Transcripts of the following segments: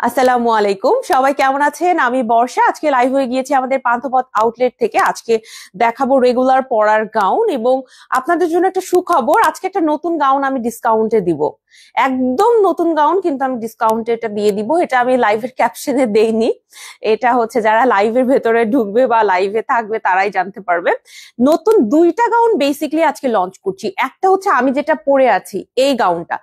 আসসালামু আলাইকুম, সবাই কেমন আছেন? আমি বর্ষা। আজকে লাইভ হয়ে গিয়েছি আমাদের পান্থপথ আউটলেট থেকে। আজকে দেখাবো রেগুলার পরার গাউন এবং আপনাদের জন্য একটা সুখবর, আজকে একটা নতুন গাউন আমি ডিসকাউন্টে দিব। একদম নতুন গাউন কিন্তু আমি ডিসকাউন্টে এটা দিয়ে দিব। এটা আমি লাইভের ক্যাপশনে দেইনি, এটা হচ্ছে যারা লাইভের ভেতরে ঢুকবে বা লাইভে থাকবে তারাই জানতে পারবে। নতুন দুইটা গাউন বেসিক্যালি আজকে লঞ্চ করছি। একটা হচ্ছে আমি যেটা পরে আছি এই গাউনটা,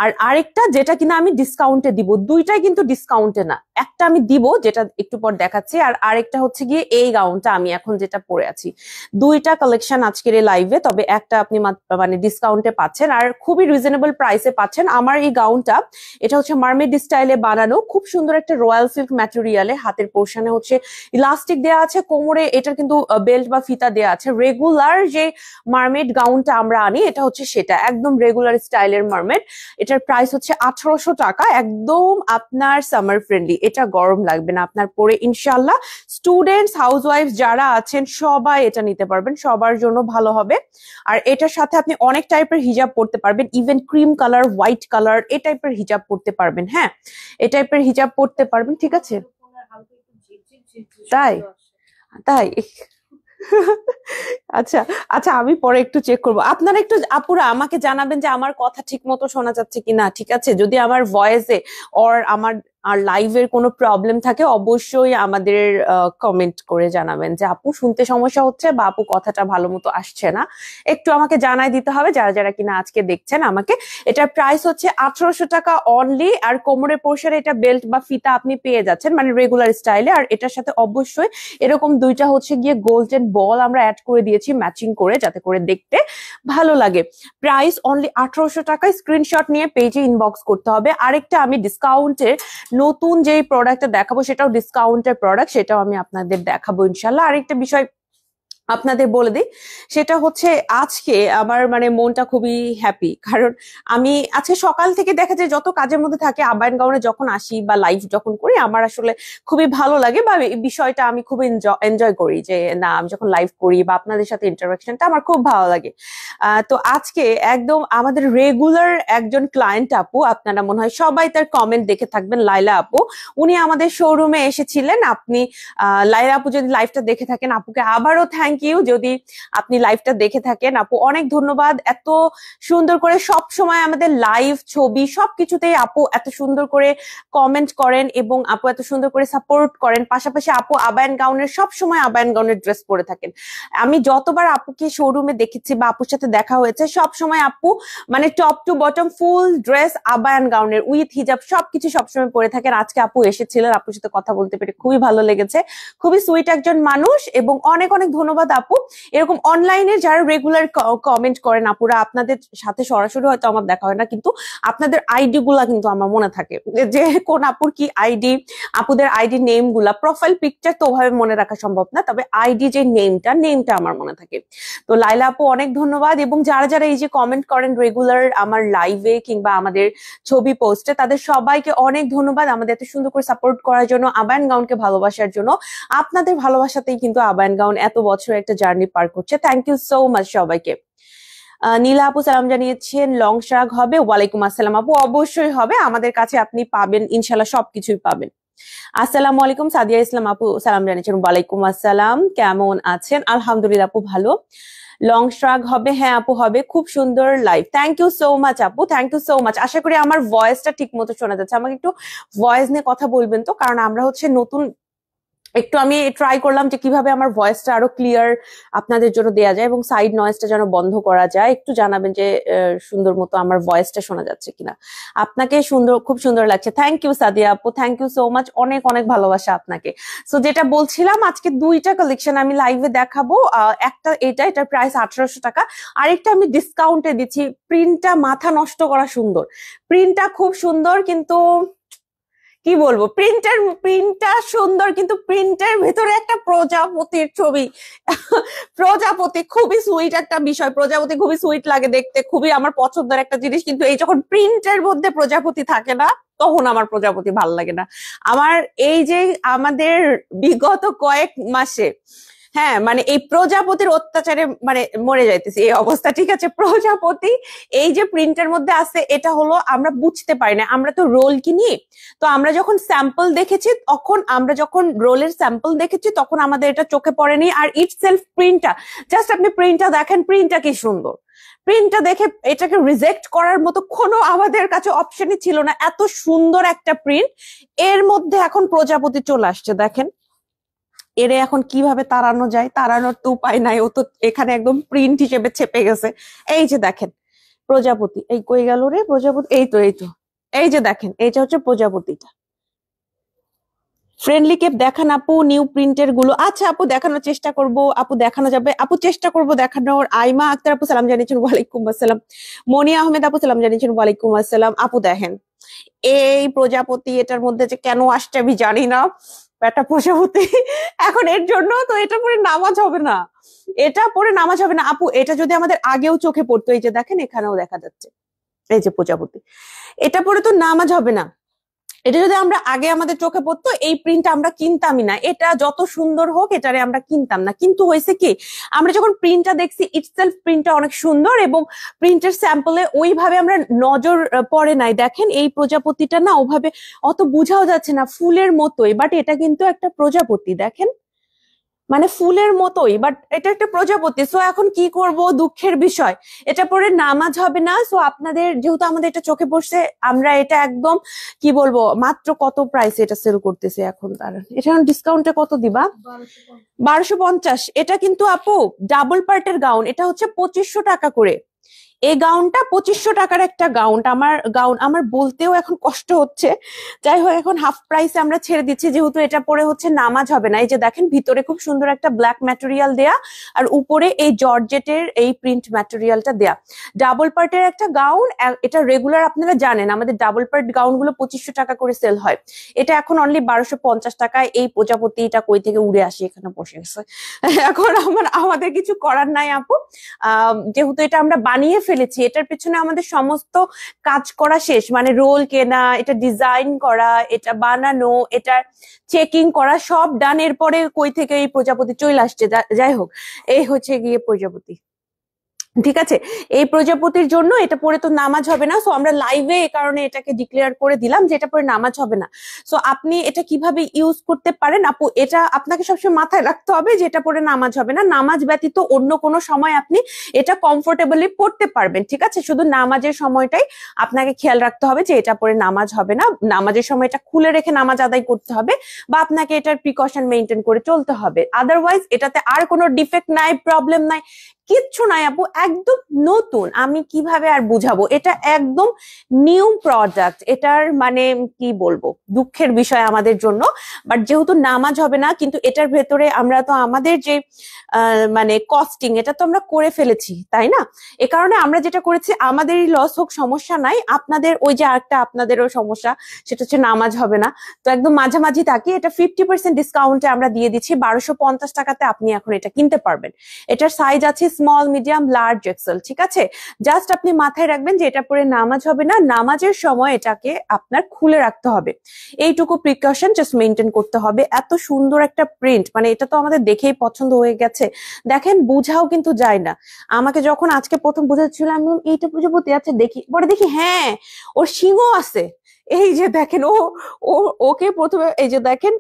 আর আরেকটা যেটা কিনা আমি ডিসকাউন্টে দিব। দুইটাই কিন্তু ডিসকাউন্টে না, একটা আমি দিব যেটা একটু পর দেখাচ্ছি, আর আরেকটা হচ্ছে গিয়ে এই গাউনটা আমি এখন যেটা পরে আছি। দুইটা কালেকশন আজকের এই লাইভে, তবে একটা আপনি মানে ডিসকাউন্টে পাচ্ছেন আর খুবই রিজনেবল প্রাইসে পাচ্ছেন। আমার এই গাউনটা এটা হচ্ছে মার্মেড স্টাইলে বানানো, খুব সুন্দর একটা রয়্যাল সিল্ক ম্যাটেরিয়ালে, হাতের পোর্শনে হচ্ছে ইলাস্টিক দেওয়া আছে, কোমরে এটার কিন্তু বেল্ট বা ফিতা দেওয়া আছে। রেগুলার যে মার্মেড গাউনটা আমরা আনি এটা হচ্ছে সেটা একদম রেগুলার স্টাইলের মার্মেড। এটার প্রাইস হচ্ছে 1800 টাকা, একদম আপনার সামার ফ্রেন্ডলি। এটা গরম লাগবে না আপনার পরে ইনশাল্লাহ। স্টুডেন্টস, হাউসওয়াইফ যারা আছেন সবাই এটা নিতে পারবেন, সবার জন্য ভালো হবে। আর এটার সাথে আপনি অনেক টাইপের হিজাব পরতে পারবেন, even cream colour, white colour, এই টাইপের হিজাব পরতে পারবেন। হ্যাঁ, এই টাইপের হিজাব পরতে পারবেন, ঠিক আছে? তাই তাই আচ্ছা আচ্ছা, আমি পরে একটু চেক করবো। আপনারা একটু আপুরা আমাকে জানাবেন যে আমার কথা ঠিক মতো শোনা যাচ্ছে কিনা, ঠিক আছে? যদি আমার ভয়েসে ওর আমার আর লাইভের কোনো প্রবলেম থাকে অবশ্যই আমাদের কমেন্ট করে জানাবেন যে আপু শুনতে সমস্যা হচ্ছে বা আপু কথাটা ভালো মতো আসছে না, একটু আমাকে জানাই দিতে হবে যারা যারা কিনা আজকে দেখছেন আমাকে। এটার প্রাইস হচ্ছে 1800 টাকা অনলি, আর কোমরের পোর্শনে এটা বেল্ট বা ফিতা আপনি পেয়ে যাচ্ছেন মানে রেগুলার স্টাইলে। আর এটার সাথে অবশ্যই এরকম দুইটা হচ্ছে গিয়ে গোল্ডেন বল আমরা অ্যাড করে দিয়েছি ম্যাচিং করে, যাতে করে দেখতে ভালো লাগে। প্রাইস অনলি 1800 টাকা। স্ক্রিনশট নিয়ে পেজে ইনবক্স করতে হবে। আরেকটা আমি ডিসকাউন্টের নতুন যে প্রোডাক্টটা দেখাবো সেটাও ডিসকাউন্টের প্রোডাক্ট, সেটাও আমি আপনাদের দেখাবো ইনশাল্লাহ। আরেকটা বিষয় আপনাদের বলে দিই, সেটা হচ্ছে আজকে আমার মানে মনটা খুবই হ্যাপি, কারণ আমি আজকে সকাল থেকে দেখা যায় যত কাজের মধ্যে থাকে আবায়ন গাউনে যখন আসি বা লাইভ যখন করি আমার আসলে খুবই ভালো লাগে, বা এই বিষয়টা আমি খুব এনজয় করি যে না আমি যখন লাইভ করি বা আপনাদের সাথে ইন্টারাকশনটা আমার খুব ভালো লাগে। তো আজকে একদম আমাদের রেগুলার একজন ক্লায়েন্ট আপু, আপনারা মনে হয় সবাই তার কমেন্ট দেখে থাকবেন, লাইলা আপু। উনি আমাদের শোরুমে এসেছিলেন। আপনি লাইলা আপু যদি লাইভটা দেখে থাকেন, আপুকে আবারও থ্যাংক ইউ। যদি আপনি লাইভটা দেখে থাকেন আপু, অনেক ধন্যবাদ। এত সুন্দর করে সব সময় আমাদের লাইভ ছবি সবকিছুতেই আপু এত সুন্দর করে কমেন্ট করেন এবং আপু এত সুন্দর করে সাপোর্ট করেন। পাশাপাশি আপু আবায়ন গাউনের সব সময় আবায়ন গাউনের ড্রেস পরে থাকেন। আমি যতবার আপুকে শোরুমে দেখেছি বা আপুর সাথে দেখা হয়েছে সব সময় আপু মানে top to bottom full dress আবায়ন গাউনের উইথ হিজাব সবকিছু সবসময় পরে থাকেন। আজকে আপু এসেছিলেন, আপুর সাথে কথা বলতে পেরে খুবই ভালো লেগেছে। খুবই সুইট একজন মানুষ এবং অনেক অনেক ধন্যবাদ আপু। এরকম অনলাইনে যারা রেগুলার কমেন্ট করেন আপুরা, আপনাদের সাথে সরাসরি হয়তো আমার দেখা হয় না, কিন্তু আপনাদের আইডি গুলা কিন্তু আমার মনে থাকে যে কোন আপুর কি আইডি, আপুদের আইডি নেম গুলা। প্রোফাইল পিকচার তো ওভাবে মনে রাখা সম্ভব না, তবে আইডি যে নেমটা আমার মনে থাকে। তো লাইলা আপু অনেক ধন্যবাদ। এবং যারা যারা এই যে কমেন্ট করেন রেগুলার আমার লাইভে কিংবা আমাদের ছবি পোস্টে, তাদের সবাইকে অনেক ধন্যবাদ আমাদের এত সুন্দর করে সাপোর্ট করার জন্য, আবায়ন গাউনকে ভালোবাসার জন্য। আপনাদের ভালোবাসাতেই কিন্তু আবায়ন গাউন এত বছর একটা জার্নি পার করছে। থ্যাংক ইউ সো মাচ সবাইকে। নীলা আপু সালাম জানিয়েছেন, লং শ্রাগ হবে? ওয়ালাইকুম আসসালাম আপু, অবশ্যই হবে। আমাদের কাছে আপনি পাবেন ইনশাল্লাহ, সবকিছুই পাবেন। আসসালামু আলাইকুম। সাদিয়া ইসলাম আপু সালাম জানিয়েছেন, ওয়ালাইকুম আসসালাম। কেমন আছেন? আলহামদুলিল্লাহ আপু ভালো। লং শ্রাগ হবে? হ্যাঁ আপু হবে। খুব সুন্দর live, thank you so much আপু, থ্যাংক ইউ সো মাচ। আশা করি আমার ভয়েসটা ঠিক মতো শোনা যাচ্ছে। আমাকে একটু ভয়েস নিয়ে কথা বলবেন তো, কারণ আমরা হচ্ছে নতুন, একটু আমি ট্রাই করলাম যে কিভাবে আমার ভয়েসটা আরো ক্লিয়ার আপনাদের জন্য দেয়া যায় এবং সাইড নয়েজটা যেন বন্ধ করা যায়। একটু জানাবেন যে সুন্দর মতো আমার ভয়েসটা শোনা যাচ্ছে কিনা। আপনাকে সুন্দর, খুব সুন্দর লাগছে। থ্যাংক ইউ সাদিয়া আপু, থ্যাংক ইউ সো মাচ, অনেক অনেক ভালোবাসা আপনাকে। সো যেটা বলছিলাম, আজকে দুইটা কালেকশন আমি লাইভে দেখাবো। একটা এটার প্রাইস 1800 টাকা, আরেকটা আমি ডিসকাউন্টে দিচ্ছি। প্রিন্টটা মাথা নষ্ট করা সুন্দর, প্রিন্টটা খুব সুন্দর, কিন্তু কি বলবো, প্রিন্টটা সুন্দর কিন্তু প্রিন্টের ভিতরে একটা প্রজাপতির ছবি। প্রজাপতি খুবই সুইট একটা বিষয়, প্রজাপতি খুবই সুইট লাগে দেখতে, খুবই আমার পছন্দের একটা জিনিস। কিন্তু এই যখন প্রিন্টের মধ্যে প্রজাপতি থাকে না, তখন আমার প্রজাপতি ভাল লাগে না। আমার এই যে আমাদের বিগত কয়েক মাসে হ্যাঁ মানে এই প্রজাপতির অত্যাচারে মানে মরে যাইতেছে এই অবস্থা, ঠিক আছে। প্রজাপতি এই যে প্রিন্টের মধ্যে আছে, এটা হলো আমরা বুঝতে পারি না, আমরা তো রোল কিনি, তো আমরা যখন স্যাম্পল দেখেছি, তখন আমরা যখন রোলের স্যাম্পল দেখেছি তখন আমাদের এটা চোখে পড়েনি। আর ইট সেলফ প্রিন্টটা, জাস্ট আপনি প্রিন্টটা দেখেন, প্রিন্টটা কি সুন্দর, প্রিন্টটা দেখে এটাকে রিজেক্ট করার মতো কোনো আমাদের কাছে অপশনই ছিল না, এত সুন্দর একটা প্রিন্ট। এর মধ্যে এখন প্রজাপতি চলে আসছে, দেখেন এরে এখন কিভাবে তাড়ানো যায়, তাড়ানোর তো উপায় নাই, ও তো এখানে একদম প্রিন্ট হিসেবে চেপে গেছে। এই যে দেখেন প্রজাপতি, এই কই গেল রে প্রজাপতি, এই তো এই তো, এই যে দেখেন এইটা হচ্ছে প্রজাপতিটা। ফ্রেন্ডলি কেপ দেখান আপু, নিউ প্রিন্টের গুলো। আচ্ছা আপু দেখানোর চেষ্টা করব, আপু দেখানো যাবে, আপু চেষ্টা করব দেখানোর। আইমা আক্তার আপু সালাম জানিয়েছেন, ওয়ালাইকুম আসসালাম। মনিয়া আহমেদ আপু সালাম জানিয়েছেন, ওয়ালাইকুম আসসালাম। আপু দেখেন এই প্রজাপতি, এটার মধ্যে যে কেন আসছে আমি জানি না, একটা প্রজাপতি। এখন এর জন্য তো এটা পরে নামাজ হবে না, এটা পরে নামাজ হবে না আপু। এটা যদি আমাদের আগেও চোখে পড়তো, এই যে দেখেন এখানেও দেখা যাচ্ছে এই যে প্রজাপতি, এটা পরে তো নামাজ হবে না। এটা যদি আমরা আগে আমাদের চোখে পড়তো, এই প্রিন্ট আমরা কিনতামই না, এটা যত সুন্দর হোক এটারে আমরা কিনতাম না। কিন্তু হয়েছে কি, আমরা যখন প্রিন্টটা দেখছি, ইটসেলফ প্রিন্টটা অনেক সুন্দর এবং প্রিন্টের স্যাম্পলে ওইভাবে আমরা নজর পড়ে নাই। দেখেন এই প্রজাপতিটা না ওভাবে অত বুঝাও যাচ্ছে না, ফুলের মতোই, বাট এটা কিন্তু একটা প্রজাপতি, দেখেন মানে ফুলের মতোই, বাট এটা একটা প্রজাপতি। সো এখন কি করব, দুঃখের বিষয়, এটা পরে নামাজ হবে না। সো আপনাদের যেহেতু আমাদের এটা চোখে পড়ছে, আমরা এটা একদম কি বলবো, মাত্র কত প্রাইসে এটা সেল করতেছে এখন, তার এটা ডিসকাউন্টে কত দিবা? 1250। এটা কিন্তু আপু ডাবল পার্টের গাউন, এটা হচ্ছে 2500 টাকা করে। এই গাউনটা 2500 টাকার একটা গাউন আমার বলতেও এখন কষ্ট হচ্ছে। যাই হোক এখন হাফ প্রাইসে আমরা ছেড়ে দিচ্ছি, যেহেতু এটা পরে হচ্ছে নামাজ হবে না। এই যে দেখেন ভিতরে খুব সুন্দর একটা ব্ল্যাক ম্যাটেরিয়াল দেয়া, আর উপরে এই জর্জেটের এই প্রিন্ট ম্যাটেরিয়ালটা দেয়া। ডাবল পার্টের একটা গাউন, এটা রেগুলার আপনারা জানেন আমাদের ডাবল পার্ট গাউন গুলো 2500 টাকা করে সেল হয়, এটা এখন অনলি 1250 টাকায়। এই প্রজাপতিটা কই থেকে উড়ে আসি এখানে বসে গেছে। এখন আমাদের কিছু করার নাই আপু, যেহেতু এটা আমরা বানিয়ে ফেলেছি, এটার পেছনে আমাদের সমস্ত কাজ করা শেষ, মানে রোল কেনা, এটা ডিজাইন করা, এটা বানানো, এটা চেকিং করা, সব ডান। এরপরে কই থেকে এই প্রজাপতি চলে আসছে। যাই হোক, এই হচ্ছে গিয়ে প্রজাপতি, ঠিক আছে। এই প্রজাপতির জন্য এটা পরে তো নামাজ হবে না, সো আমরা লাইভে এই কারণে এটাকে ডিক্লেয়ার করে দিলাম যে এটা পরে নামাজ হবে না। সো আপনি এটা কিভাবে ইউজ করতে পারেন আপু, এটা আপনাকে সবসময় মাথায় রাখতে হবে যে এটা পরে নামাজ হবে না, নামাজ ব্যতীত অন্য কোনো সময় আপনি এটা কমফোর্টেবলি পড়তে পারবেন, ঠিক আছে। শুধু নামাজের সময়টাই আপনাকে খেয়াল রাখতে হবে যে এটা পরে নামাজ হবে না, নামাজের সময় এটা খুলে রেখে নামাজ আদায় করতে হবে, বা আপনাকে এটার প্রিকশন মেনটেন করে চলতে হবে। আদারওয়াইজ এটাতে আর কোনো ডিফেক্ট নাই, প্রবলেম নাই, কিচ্ছু নাই আপু, একদম নতুন। আমি কিভাবে আর বুঝাবো, এটা একদম নিউ প্রোডাক্ট, এটার মানে কি বলবো, দুঃখের বিষয় আমাদের জন্য। বাট যেহেতু নামাজ হবে না, কিন্তু এটার ভেতরে আমরা তো আমাদের যে মানে কস্টিং, এটা তো আমরা করে ফেলেছি, তাই না। এ কারণে আমরা যেটা করেছি, আমাদেরই লস হোক সমস্যা নাই, আপনাদের ওই যে একটা আপনাদেরও সমস্যা, সেটা হচ্ছে নামাজ হবে না, তো একদম মাঝামাঝি থাকি। এটা 50% ডিসকাউন্টে আমরা দিয়ে দিচ্ছি, 1250 টাকাতে আপনি এখন এটা কিনতে পারবেন। এটার সাইজ আছে স্মল, মিডিয়াম, লার্জ, এক্সেল, ঠিক আছে। জাস্ট আপনি মাথায় রাখবেন যে এটা পরে নামাজ হবে না, নামাজের সময় এটাকে আপনার খুলে রাখতে হবে, এইটুকু প্রিকশন জাস্ট মেনটেন করতে হবে। এত সুন্দর একটা প্রিন্ট, মানে এটা তো আমাদের দেখেই পছন্দ হয়ে গেছে। দেখেন বুঝাও কিন্তু যায় না, আমাকে যখন আজকে প্রথম বুঝাচ্ছিল আমি এইটা প্রজাপতি আছে, দেখি পরে দেখি হ্যাঁ ওর সিংহ আছে। এই যে দেখেন ও ওকে প্রথমে এই যে দেখেন,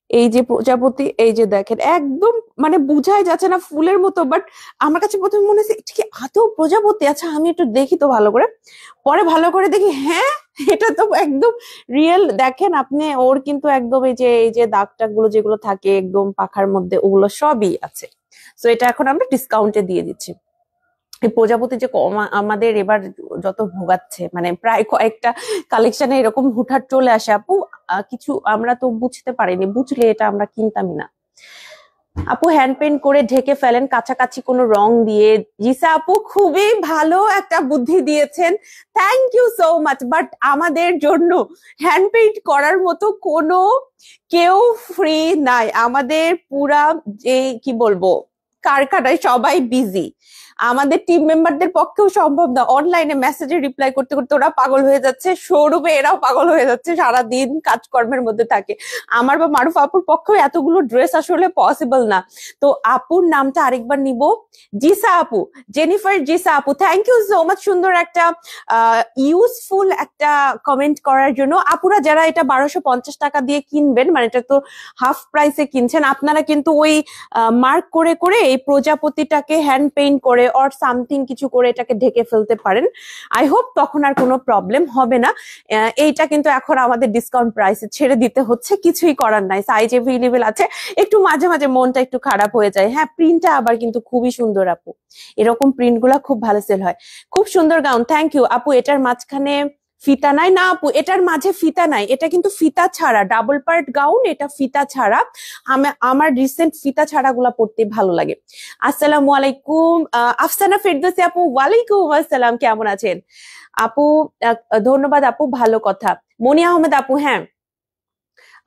এই যে প্রজাপতি, এই যে দেখেন একদম মানে বুঝাই যাচ্ছে না, ফুলের মতো। বাট আমার কাছে প্রথমে মনে হচ্ছে এটা কি আদৌ প্রজাপতি? আচ্ছা আমি একটু দেখি তো ভালো করে, পরে ভালো করে দেখি হ্যাঁ এটা তো একদম রিয়েল। দেখেন আপনি, ওর কিন্তু একদম এই যে দাগ টাগ গুলো যেগুলো থাকে একদম পাখার মধ্যে, ওগুলো সবই আছে। তো এটা এখন আমরা ডিসকাউন্টে দিয়ে দিচ্ছি। এই প্রজাপতি যে আমাদের এবার যত ভোগাচ্ছে, মানে প্রায় কয়েকটা কালেকশনে এরকম হুটহাট চলে আসে আপু, কিছু আমরা তো বুঝতে পারিনি, বুঝলে এটা আমরা কিনতামই না। আপু হ্যান্ড পেইন্ট করে ঢেকে ফেলেন কাছাকাছি কোনো রং দিয়ে। জিসা আপু খুবই ভালো একটা বুদ্ধি দিয়েছেন, thank you so much. But আমাদের জন্য হ্যান্ড পেইন্ট করার মতো কোনো কেউ ফ্রি নাই, আমাদের পুরা যে কি বলবো কারখানায় সবাই বিজি। আমাদের টিম মেম্বারদের পক্ষেও সম্ভব না, অনলাইনে মেসেজে রিপ্লাই করতে করতে ওরা পাগল হয়ে যাচ্ছে, শোরুমে এরাও পাগল হয়ে যাচ্ছে, সারাদিন কাজকর্মের মধ্যে থাকে। আমার বা মারুফ আপুর পক্ষেও এতগুলো ড্রেস আসলে পসিবল না। তো আপুর নামটা আরেকবার নিব, জিসা আপু, জেনিফার জিসা আপু, থ্যাংক ইউ সো মাচ সুন্দর একটা ইউজফুল একটা কমেন্ট করার জন্য। আপুরা যারা এটা 1250 টাকা দিয়ে কিনবেন, মানে এটা তো হাফ প্রাইসে কিনছেন, আপনারা কিন্তু ওই মার্ক করে করে এই প্রজাপতিটাকে হ্যান্ড পেইন্ট করে অর সামথিং কিছু করে এটাকে ঢেকে ফেলতে পারেন। আই হোপ তখন আর কোনো প্রবলেম হবে না। এইটা কিন্তু এখন আমাদের ডিসকাউন্ট প্রাইসে ছেড়ে দিতে হচ্ছে, কিছুই করার নাই, সাইজ এভেলেবেল আছে। একটু মাঝে মাঝে মনটা একটু খারাপ হয়ে যায়। হ্যাঁ, প্রিন্টটা আবার কিন্তু খুবই সুন্দর আপু, এরকম প্রিন্ট গুলা খুব ভালো সেল হয়। খুব সুন্দর গাউন, থ্যাংক ইউ আপু। এটার মাঝখানে ফিতা নাই না আপু? এটার মাঝে ফিতা নাই, এটা কিন্তু ফিতা ছাড়া ডাবল পার্ট গাউন, এটা ফিতা ছাড়া। আমার রিসেন্ট ফিতা ছাড়া গুলা পড়তে ভালো লাগে। আসসালামু আলাইকুম আফসানা ফেরদৌসী আপু, ওয়ালাইকুম আসসালাম, কেমন আছেন আপু? ধন্যবাদ আপু, ভালো কথা। মনি আহমেদ আপু, হ্যাঁ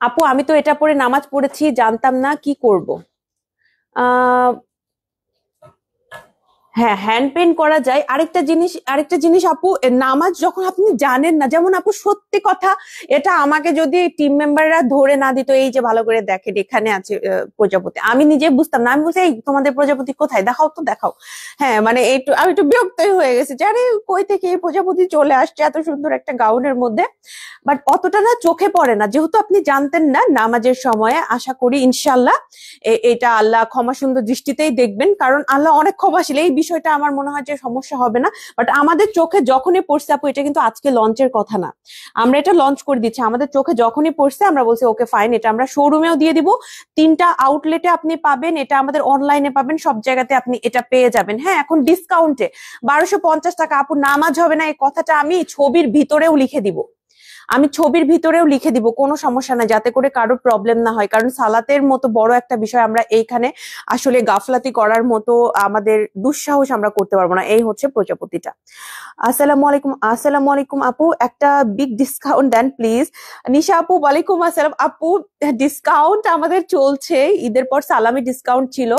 আপু আমি তো এটা পরে নামাজ পড়েছি, জানতাম না, কি করব? আহ হ্যাঁ, হ্যান্ড পেইন্ট করা যায়। আরেকটা জিনিস আপু, নামাজ যখন আপনি জানেন না, যেমন আপু সত্যি কথা, এটা আমাকে যদি টিম মেম্বাররা ধরে না দিত, এই যে ভালো করে দেখেন এখানে আছে প্রজাপতি, আমি নিজে বুঝতাম না। আমি বলছি এই তোমাদের প্রজাপতি কোথায়, দেখাও তো দেখাও। হ্যাঁ মানে আমি একটু বিরক্তই হয়ে গেছি যে আরে কই থেকে এই প্রজাপতি চলে আসছে এত সুন্দর একটা গাউনের মধ্যে। বাট অতটা না চোখে পড়ে না, যেহেতু আপনি জানতেন না নামাজের সময়ে। আশা করি ইনশাল্লাহ এটা আল্লাহ ক্ষমা সুন্দর দৃষ্টিতেই দেখবেন, কারণ আল্লাহ অনেক ক্ষমাশীল, এই বিষয়টা আমার মনে হয় যে সমস্যা হবে না। বাট আমাদের চোখে যখনই পড়ছে আপু, এটা কিন্তু আজকে লঞ্চের কথা না, আমরা এটা লঞ্চ করে দিচ্ছি। আমাদের চোখে যখনই পড়ছে আমরা বলছি ওকে ফাইন, এটা আমরা শোরুমেও দিয়ে দিব, 3টা আউটলেটে আপনি পাবেন, এটা আমাদের অনলাইনে পাবেন, সব জায়গাতে আপনি এটা পেয়ে যাবেন। হ্যাঁ, এখন ডিসকাউন্টে 1250 টাকা। আপু নামাজ হবে না এই কথাটা আমি ছবির ভিতরেও লিখে দিব, কোনো সমস্যা নাই, যাতে করে কারো প্রবলেম না হয়। কারণ সালাতের মতো বড় একটা বিষয় আমরা এইখানে আসলে গাফলাতি করার মতো আমাদের দুঃসাহস আমরা করতে পারবো না। এই হচ্ছে প্রজাপতিটা। আসসালামু আলাইকুম আপু, একটা বিগ ডিসকাউন্ট দেন প্লিজ। নিশা আপু, ওয়ালাইকুম আসসালাম আপু। ডিসকাউন্ট আমাদের চলছে, ঈদের পর সালামি ডিসকাউন্ট ছিল,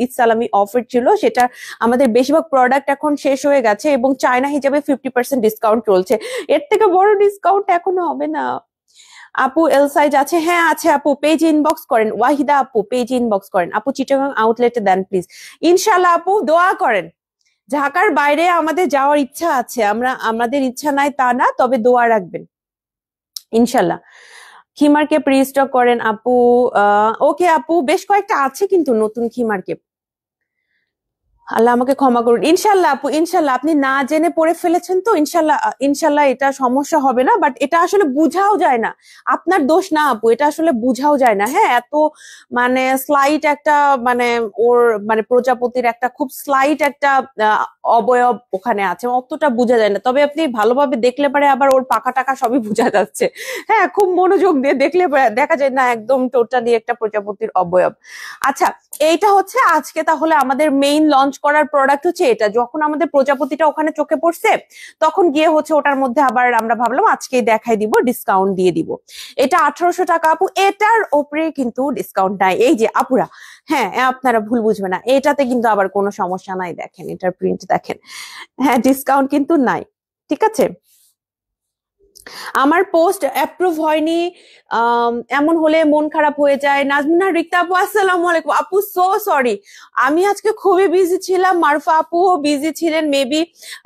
ঈদ সালামি অফার ছিল, সেটা আমাদের বেশিরভাগ প্রোডাক্ট এখন শেষ হয়ে গেছে, এবং চায়না হিসাবে 50% ডিসকাউন্ট চলছে। এর থেকে বড় ডিসকাউন্ট এখনো হবে না। আপু এল সাইজ আছে? হ্যাঁ আছে আপু, পেজ ইনবক্স করেন। ওয়াহিদা আপু, পেজ ইনবক্স করেন। আপু চিটাগাং আউটলেটে দেন প্লিজ। ইনশাল্লাহ আপু, দোয়া করেন। ঢাকার বাইরে আমাদের যাওয়ার ইচ্ছা আছে, আমাদের ইচ্ছা নাই তা না, তবে দোয়া রাখবেন ইনশাল্লাহ। খিমারকে প্রিস্টক করেন আপু। ওকে আপু, বেশ কয়েকটা আছে কিন্তু নতুন খিমারকে, আল্লাহ আমাকে ক্ষমা করুন। ইনশাল্লাহ আপু, ইনশাল্লাহ আপনি না জেনে পড়ে ফেলেছেন তো, ইনশাল্লাহ এটা সমস্যা হবে না। বাট এটা আসলে বুঝাও যায় না, আপনার দোষ না আপু, এটা আসলে বুঝাও যায় না। হ্যাঁ, এত মানে স্লাইট একটা, মানে ওর মানে প্রজাপতির একটা খুব স্লাইট একটা অবয়ব ওখানে আছে, অতটা বোঝা যায় না। তবে আপনি ভালোভাবে দেখলে পারে আবার ওর পাকা টাকা সবই বোঝা যাচ্ছে। হ্যাঁ, খুব মনোযোগ দিয়ে দেখলে দেখা যায় না একদম টোটালি একটা প্রজাপতির অবয়ব। আচ্ছা, এইটা হচ্ছে আজকে তাহলে আমাদের মেইন লঞ্চ করার প্রোডাক্ট হচ্ছে এটা। যখন আমাদের প্রজাপতিটা ওখানে চোখে পড়ছে, তখন গিয়ে হচ্ছে ওটার মধ্যে আবার আমরা ভাবলাম আজকেই দেখাই দিব, ডিসকাউন্ট দিয়ে দিব। এটা 1800 টাকা আপু, এটার ওপরে কিন্তু ডিসকাউন্ট নাই। এই যে আপুরা, হ্যাঁ আপনারা ভুল বুঝবে না, এটাতে কিন্তু আবার কোনো সমস্যা নাই, দেখেন এটার প্রিন্ট দেখেন। হ্যাঁ, ডিসকাউন্ট কিন্তু নাই, ঠিক আছে। আমার পোস্ট অ্যাপ্রুভ হয়নি, এমন হলে মন খারাপ হয়ে যায়। নাজমিনা রিক্তা আপু, আসসালামু আলাইকুম আপু, সো সরি, আমি আজকে খুবই বিজি ছিলাম, মারুফা আপুও বিজি ছিলেন, মেবি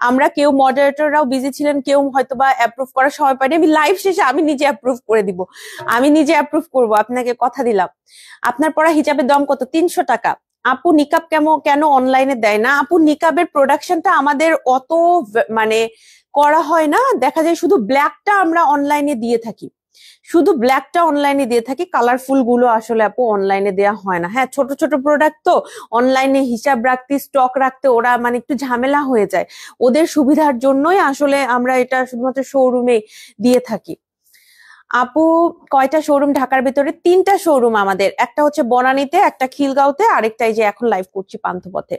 আমরা কেউ মডারেটররাও বিজি ছিলেন, কেউ হয়তোবা অ্যাপ্রুভ করার সময় পাইনি। আমি লাইভ শেষে আমি নিজে অ্যাপ্রুভ করে দিব, আমি নিজে অ্যাপ্রুভ করব, আপনাকে কথা দিলাম। আপনার পরা হিজাবের দাম কত? 300 টাকা। আপু নিকাব কেন অনলাইনে দেয় না? আপু নিকাবের প্রোডাকশনটা আমাদের অত মানে করা হয় না, দেখা যায় শুধু ব্ল্যাকটা আমরা অনলাইনে দিয়ে থাকি, কালারফুল গুলো আসলে আপু অনলাইনে দেওয়া হয় না। হ্যাঁ, ছোট ছোট প্রোডাক্ট তো অনলাইনে হিসাব রাখতে, স্টক রাখতে ওরা মানে একটু ঝামেলা হয়ে যায়, ওদের সুবিধার জন্যই আসলে আমরা এটা শুধুমাত্র শোরুমে দিয়ে থাকি। আপু কয়টা শোরুম ঢাকার ভিতরে? 3টা শোরুম আমাদের, একটা হচ্ছে বনানীতে, একটা খিলগাঁওতে, আরেকটা এই যে এখন লাইভ করছি পান্থপথে।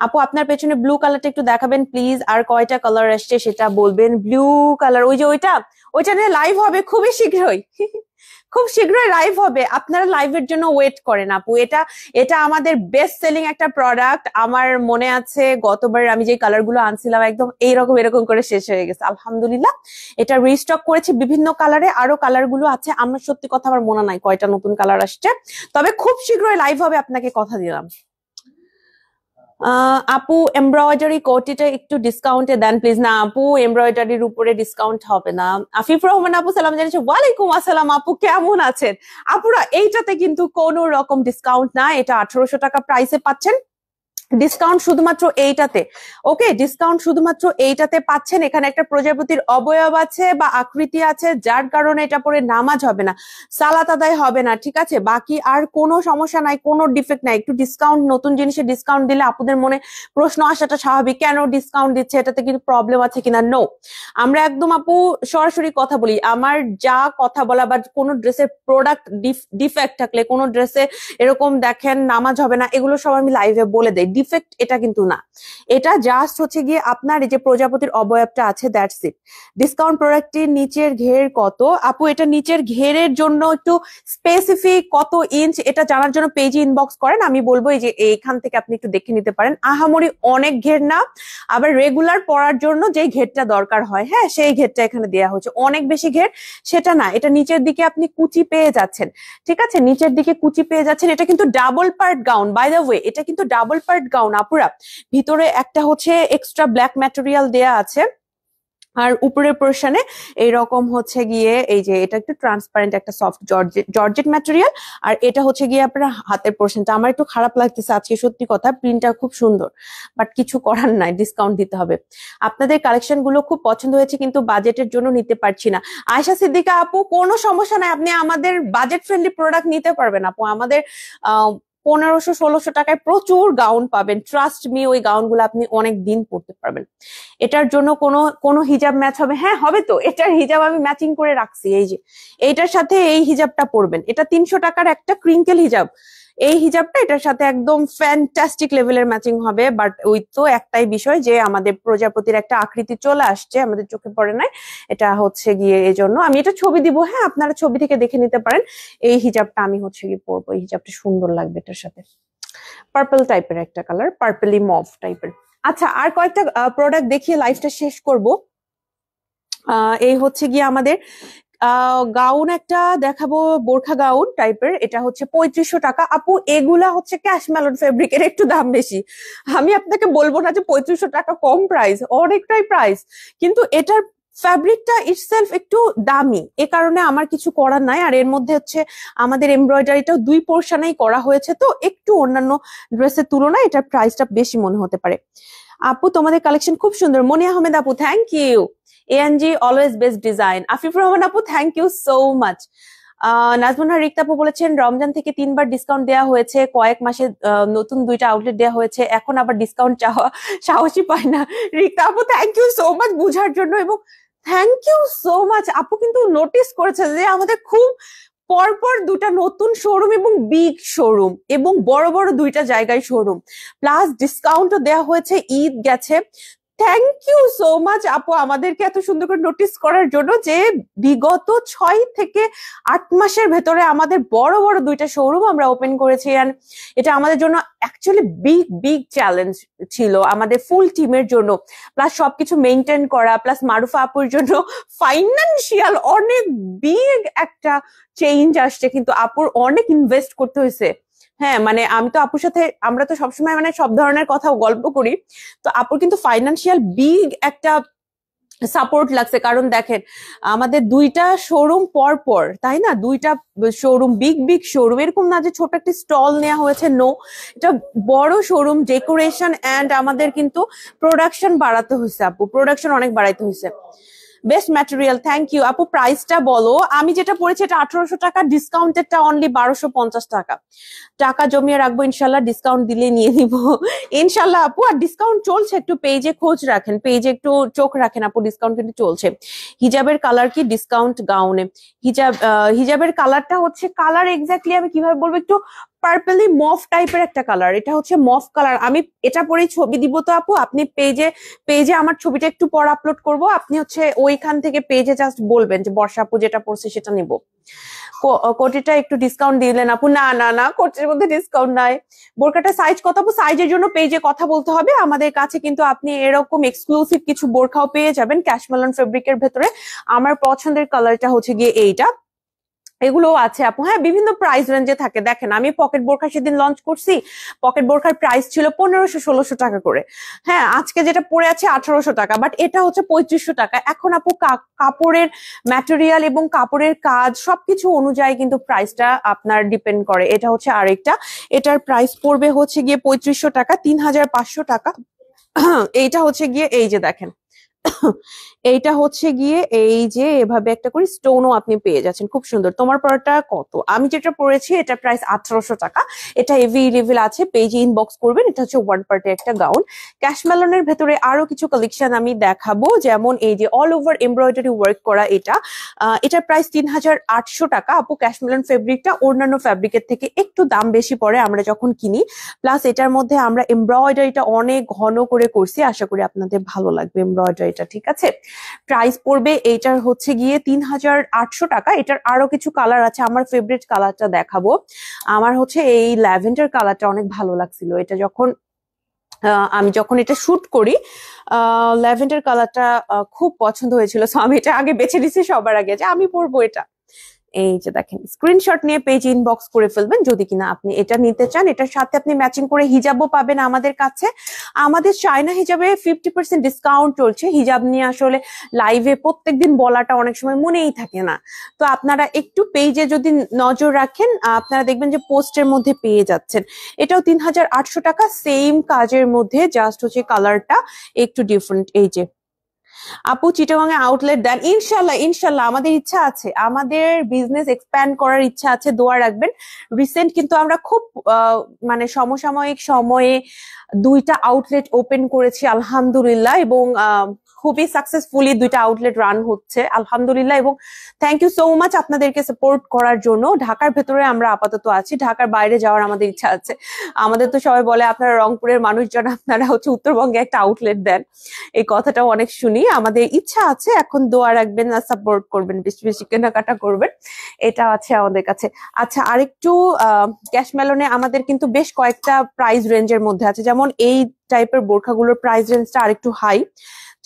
আপু আপনার পেছনে ব্লু কালারটা একটু দেখাবেন প্লিজ, আর কয়টা কালার আসছে সেটা বলবেন। ব্লু কালার, ওই যে ওইটা নিয়ে লাইভ হবে খুবই শীঘ্রই। খুব শীঘ্রই লাইভ হবে, আপনারা লাইভের জন্য ওয়েট করেন আপু। এটা এটা আমাদের বেস্ট সেলিং একটা প্রোডাক্ট। আমার মনে আছে গতবার আমি যে কালার গুলো আনছিলাম একদম এইরকম এরকম করে শেষ হয়ে গেছে, আলহামদুলিল্লাহ এটা রিস্টক করেছি বিভিন্ন কালারে, আরো কালার গুলো আছে। আমার সত্যি কথা আমার মনে নাই কয়টা নতুন কালার আসছে, তবে খুব শীঘ্রই লাইভ হবে, আপনাকে কথা দিলাম। আপু এমব্রয়ডারি কোটিটা একটু ডিসকাউন্টে দেন প্লিজ। না আপু, এমব্রয়ডারির উপরে ডিসকাউন্ট হবে না। আফিফ রহমান আপু সালাম জানিয়েছে, ওয়ালাইকুম আসসালাম আপু, কেমন আছেন? আপুরা এইটাতে কিন্তু কোনো রকম ডিসকাউন্ট না, এটা 1800 টাকা প্রাইসে পাচ্ছেন। ডিসকাউন্ট শুধুমাত্র এইটাতে, ওকে, ডিসকাউন্ট শুধুমাত্র এইটাতে পাচ্ছেন। এখানে একটা প্রজাপতির অবয়ব আছে বা আকৃতি আছে, যার কারণে এটা পরে নামাজ হবে না, সালাত আদায় হবে না, ঠিক আছে? বাকি আর কোনো সমস্যা নাই, কোনো ডিফেক্ট নাই। একটু ডিসকাউন্ট, নতুন জিনিসে ডিসকাউন্ট দিলে আপুদের মনে প্রশ্ন আসাটা স্বাভাবিক, কেন ডিসকাউন্ট দিচ্ছে, এটাতে কিন্তু প্রবলেম আছে কিনা। নো, আমরা একদম আপু সরাসরি কথা বলি। আমার যা কথা বলা বা কোনো ড্রেসের প্রোডাক্ট ডিফেক্ট থাকলে, কোনো ড্রেসে এরকম দেখেন নামাজ হবে না, এগুলো সব আমি লাইভে বলে দেই। ডিফেক্ট এটা কিন্তু না, এটা জাস্ট হচ্ছে গিয়ে আপনার এই যে প্রজাপতির অবয়বটা আছে, দ্যাটস ইট। ডিসকাউন্ট প্রোডাক্টটির নিচের ঘের কত আপু? এটা নিচের ঘেরের জন্য একটু স্পেসিফিক কত ইঞ্চ এটা জানার জন্য পেজে ইনবক্স করেন, আমি বলবো এই যে এইখান থেকে আপনি একটু দেখে নিতে পারেন। আহামরি অনেক ঘের না, আবার রেগুলার পরার জন্য যে ঘেরটা দরকার হয়, হ্যাঁ সেই ঘেরটা এখানে দেওয়া হচ্ছে। অনেক বেশি ঘের সেটা না, এটা নিচের দিকে আপনি কুচি পেয়ে যাচ্ছেন, ঠিক আছে? নিচের দিকে কুচি পেয়ে যাচ্ছেন। এটা কিন্তু double part gown, by the way এটা কিন্তু ডাবল পার্ট গাউন আপুরা। ভিতরে একটা হচ্ছে এক্সট্রা ব্ল্যাক ম্যাটেরিয়াল দেয়া আছে, আর উপরের পোর্শনে এইরকম হচ্ছে গিয়ে এই যে এটা একটু ট্রান্সপারেন্ট একটা সফট জর্জেট ম্যাটেরিয়াল, আর এটা হচ্ছে গিয়ে আপনার হাতের পোর্শনটা। আমার একটু খারাপ লাগতেছে আজকে, সত্যি কথা, প্রিন্টটা খুব সুন্দর, বাট কিছু করার নাই, ডিসকাউন্ট দিতে হবে। আপনাদের কালেকশন গুলো খুব পছন্দ হয়েছে, কিন্তু বাজেটের জন্য নিতে পারছি না। আয়েশা সিদ্দিকা আপু, কোনো সমস্যা নাই, আপনি আমাদের বাজেট ফ্রেন্ডলি প্রোডাক্ট নিতে পারবেন আপু। আমাদের 1500-1600 টাকায় প্রচুর গাউন পাবেন, ট্রাস্ট মি, ওই গাউন গুলো আপনি অনেক দিন পরতে পারবেন। এটার জন্য কোনো হিজাব ম্যাচ হবে? হ্যাঁ হবে তো, এটার হিজাব আমি ম্যাচিং করে রাখছি, এই যে এইটার সাথে এই হিজাবটা পরবেন। এটা 300 টাকার একটা ক্রিঙ্কেল হিজাব, এই হিজাবটা এটার সাথে একদম ফ্যান্টাস্টিক লেভেলের ম্যাচিং হবে। বাট ওই তো একটাই বিষয় যে আমাদের প্রজাপতির একটা আকৃতি চলে আসছে, আমাদের চোখে পড়ে নাই, এটা হচ্ছে গিয়ে এই জন্য। আমি এটা ছবি দিব, হ্যাঁ আপনারা ছবি থেকে দেখে নিতে পারেন। এই হিজাবটা আমি হচ্ছে গিয়ে পরবো, এই হিজাবটা সুন্দর লাগবে এটার সাথে। পার্পল টাইপের একটা কালার, পার্পলি মভ টাইপের। আচ্ছা, আর কয়েকটা প্রোডাক্ট দেখিয়ে লাইফটা শেষ করব। এই হচ্ছে গিয়ে আমাদের গাউন একটা দেখাবো, বোরখা গাউন টাইপের, এটা হচ্ছে 3500 টাকা আপু। এগুলা হচ্ছে ক্যাশমেলন ফেব্রিকের, একটু দাম বেশি। আমি আপনাকে বলবো না যে 3500 টাকা কম প্রাইস, অনেকটাই প্রাইস, কিন্তু এটার ফ্যাব্রিকটা ইটসেলফ একটু দামি, এ কারণে আমার কিছু করার নাই। আর এর মধ্যে হচ্ছে আমাদের এমব্রয়ডারিটাও 2 পোর্শনেই করা হয়েছে, তো একটু অন্যান্য ড্রেসের তুলনায় এটার প্রাইসটা বেশি মনে হতে পারে। আপু তোমাদের কালেকশন খুব সুন্দর। মনি আহমেদ আপু, thank you. ANG always best design. Afif Rahman আপু, thank you so much. Nazmuna Rikta আপু বলেছেন রমজান থেকে 3বার ডিসকাউন্ট দেওয়া হয়েছে, কয়েক মাসে নতুন 2টা আউটলেট দেওয়া হয়েছে, এখন আবার ডিসকাউন্ট চাওয়া সাহসী পায় না। রিক্তা আপু, থ্যাংক ইউ সো মাচ বুঝার জন্য, এবং থ্যাংক ইউ সো মাচ। আপু কিন্তু নোটিস করেছে যে আমাদের খুব পরপর 2টা নতুন শোরুম এবং বিগ শোরুম এবং বড় বড় 2টা জায়গায় শোরুম, প্লাস ডিসকাউন্টও দেওয়া হয়েছে, ঈদ গেছে। থ্যাংক ইউ সো মাচ আপু আমাদেরকে এত সুন্দর করে নোটিস করার জন্য, যে বিগত 6 থেকে 8 মাসের ভেতরে আমাদের বড় বড় 2টা শোরুম আমরা ওপেন করেছি। এন্ড এটা আমাদের জন্য অ্যাকচুয়ালি বিগ চ্যালেঞ্জ ছিল, আমাদের ফুল টিমের জন্য, প্লাস সবকিছু মেনটেন করা, প্লাস মারুফা আপুর জন্য ফাইন্যান্সিয়াল অনেক বিগ একটা চেঞ্জ আসছে, কিন্তু আপুর অনেক ইনভেস্ট করতে হয়েছে। হ্যাঁ মানে আমি তো আপুর সাথে, আমরা তো সবসময় মানে সব ধরনের কথা গল্প করি, তো আপুর কিন্তু ফাইন্যান্সিয়াল বিগ একটা সাপোর্ট লাগছে। কারণ দেখেন আমাদের 2টা শোরুম পর পর, তাই না, 2টা শোরুম, বিগ শোরুম, এরকম না যে ছোট একটা স্টল নেওয়া হয়েছে, নো, এটা বড় শোরুম, ডেকোরেশন এন্ড আমাদের কিন্তু প্রোডাকশন বাড়াতে হয়েছে আপু, প্রোডাকশন অনেক বাড়াইতে হয়েছে। বেস্ট ম্যাটেরিয়াল, থ্যাংক ইউ আপু। প্রাইসটা বলো? আমি যেটা পড়েছি এটা 1800 টাকা, ডিসকাউন্টেডটা অনলি 1250 টাকা। টাকা জমিয়ে রাখবো, ইনশাল্লাহ ডিসকাউন্ট দিলে নিয়ে নিব ইনশাল্লাহ আপু। আর ডিসকাউন্ট চলছে, একটু পেজে খোঁজ রাখেন, পেজে একটু চোখ রাখেন আপু, ডিসকাউন্ট কিন্তু চলছে। হিজাবের কালার কি ডিসকাউন্ট গাউনে? হিজাবের কালারটা হচ্ছে, কালার এক্স্যাক্টলি আমি কিভাবে বলবো, একটু পার্পলি মফ টাইপের একটা কালার, এটা হচ্ছে মফ কালার। আমি এটা পরেই ছবি দিব তো আপু, আপনি পেজে আমার ছবিটা একটু পর আপলোড করব, আপনি হচ্ছে ওইখান থেকে পেজে জাস্ট বলবেন যে বর্ষা আপু যেটা পড়ছে সেটা নিব। কোটিটা একটু ডিসকাউন্ট দিলেন আপু। না না না, কোটির মধ্যে ডিসকাউন্ট নাই। বোরকাটা সাইজ কত আপু? সাইজের জন্য পেজে কথা বলতে হবে। আমাদের কাছে কিন্তু আপনি এরকম এক্সক্লুসিভ কিছু বোরখাও পেয়ে যাবেন ক্যাশমেলন ফেব্রিকের ভেতরে। আমার পছন্দের কালারটা হচ্ছে গিয়ে এইটা। এগুলো আছে আপু, হ্যাঁ বিভিন্ন প্রাইস রেঞ্জে থাকে। দেখেন আমি পকেট বোরখা সেদিন লঞ্চ করছি, পকেট বোরখার প্রাইস ছিল 1500-1600 টাকা করে। হ্যাঁ আজকে যেটা পরে আছে 1800 টাকা, বাট এটা হচ্ছে 3500 টাকা। এখন আপু কাপড়ের ম্যাটেরিয়াল এবং কাপড়ের কাজ সবকিছু অনুযায়ী কিন্তু প্রাইসটা আপনার ডিপেন্ড করে। এটা হচ্ছে আরেকটা, এটার প্রাইস পড়বে হচ্ছে গিয়ে 3500 টাকা, 3500 টাকা। এইটা হচ্ছে গিয়ে এই যে দেখেন, এইটা হচ্ছে গিয়ে এই যে এভাবে একটা করে স্টোনও আপনি পেয়ে যাচ্ছেন, খুব সুন্দর। তোমার পরাটা কত? আমি যেটা পরেছি এটা প্রাইস 1800 টাকা। এটা হেভি রিভিল আছে, পেজে ইনবক্স করবেন। এটা হচ্ছে ওয়ান পার্টের একটা গাউন। ক্যাশমেলনের ভেতরে আরো কিছু কালেকশন আমি দেখাবো, যেমন এই যে অল ওভার এমব্রয়ডারি ওয়ার্ক করা এটা। এটার প্রাইস 3800 টাকা আপু। ক্যাশমেলন ফেব্রিকটা অন্যান্য ফেব্রিকের থেকে একটু দাম বেশি পড়ে আমরা যখন কিনি, প্লাস এটার মধ্যে আমরা এমব্রয়ডারিটা অনেক ঘন করে করছি। আশা করি আপনাদের ভালো লাগবে এমব্রয়ডারিটা, ঠিক আছে। প্রাইস পড়বে এইটার হচ্ছে গিয়ে 3800 টাকা। এটার আরো কিছু কালার আছে, আমার ফেভারিট কালারটা দেখাবো। আমার হচ্ছে এই ল্যাভেন্ডার কালারটা অনেক ভালো লাগছিল। এটা যখন আমি যখন এটা শুট করি, ল্যাভেন্ডার কালারটা খুব পছন্দ হয়েছিল, সো আমি এটা আগে বেছে নিছি সবার আগে যে আমি পরবো এটা। এই যে দেখেন, স্ক্রিনশট নিয়ে পেজ ইনবক্স করে ফেলবেন যদি কিনা আপনি এটা নিতে চান। এটার সাথে আপনি ম্যাচিং করে হিজাবও পাবেন আমাদের কাছে। আমাদের চায়না হিজাবে 50% ডিসকাউন্ট চলছে। হিজাব নিয়ে আসলে লাইভে প্রত্যেকদিন বলাটা অনেক সময় মনেই থাকে না, তো আপনারা একটু পেজে যদি নজর রাখেন আপনারা দেখবেন যে পোস্টের মধ্যে পেয়ে যাচ্ছেন। এটাও 3800 টাকা, সেম কাজের মধ্যে, জাস্ট হচ্ছে কালারটা একটু ডিফারেন্ট। এই যে আপু চিটাগাং এ আউটলেট দেন? ইনশাল্লাহ ইনশাল্লাহ, আমাদের ইচ্ছা আছে, আমাদের বিজনেস এক্সপ্যান্ড করার ইচ্ছা আছে, দোয়া রাখবেন। রিসেন্ট কিন্তু আমরা খুব মানে সমসাময়িক সময়ে 2টা আউটলেট ওপেন করেছি আলহামদুলিল্লাহ, এবং খুবই সাকসেসফুলি 2টা আউটলেট রান হচ্ছে আলহামদুলিল্লাহ। এবং থ্যাংক ইউ সো মাচ আপনাদেরকে সাপোর্ট করার জন্য। ঢাকার ভেতরে আমরা আপাতত আছি, ঢাকার বাইরে যাওয়ার আমাদের ইচ্ছা আছে। আমাদের তো সবাই বলে আপনারা রংপুরের মানুষজন, আপনারা হচ্ছে উত্তরবঙ্গে একটা আউটলেট দেন, এই কথাটাও অনেক শুনি। আমাদের ইচ্ছা আছে, এখন দোয়া রাখবেন আর সাপোর্ট করবেন, বেশি বেশি কেনাকাটা করবেন, এটা আছে আমাদের কাছে। আচ্ছা আরেকটু ক্যাশমেলনে আমাদের কিন্তু বেশ কয়েকটা প্রাইস রেঞ্জের মধ্যে আছে, যেমন এই টাইপের বোরখাগুলোর প্রাইস রেঞ্জটা আরেকটু হাই,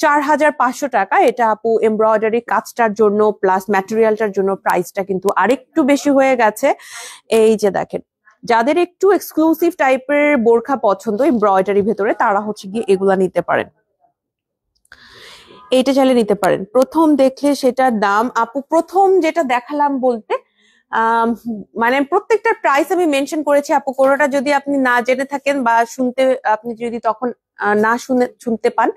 4500 টাকা। এটা আপু এমব্রয়ডারি কাজটার জন্য প্লাস ম্যাটেরিয়ালটার জন্য প্রাইসটা কিন্তু আরেকটু বেশি হয়ে গেছে। এই যে দেখেন, যাদের একটু এক্সক্লুসিভ টাইপের বোরখা পছন্দ এমব্রয়ডারি ভেতরে, তারা হচ্ছে গিয়ে এগুলা নিতে পারেন, এইটা চাইলে নিতে পারেন। প্রথম দেখলে সেটার দাম আপু, প্রথম যেটা দেখালাম বলতে মানে প্রত্যেকটার প্রাইস আমি মেনশন করেছি আপু। কোনোটা যদি আপনি না জেনে থাকেন বা শুনতে আপনি যদি তখন না শুনতে পান,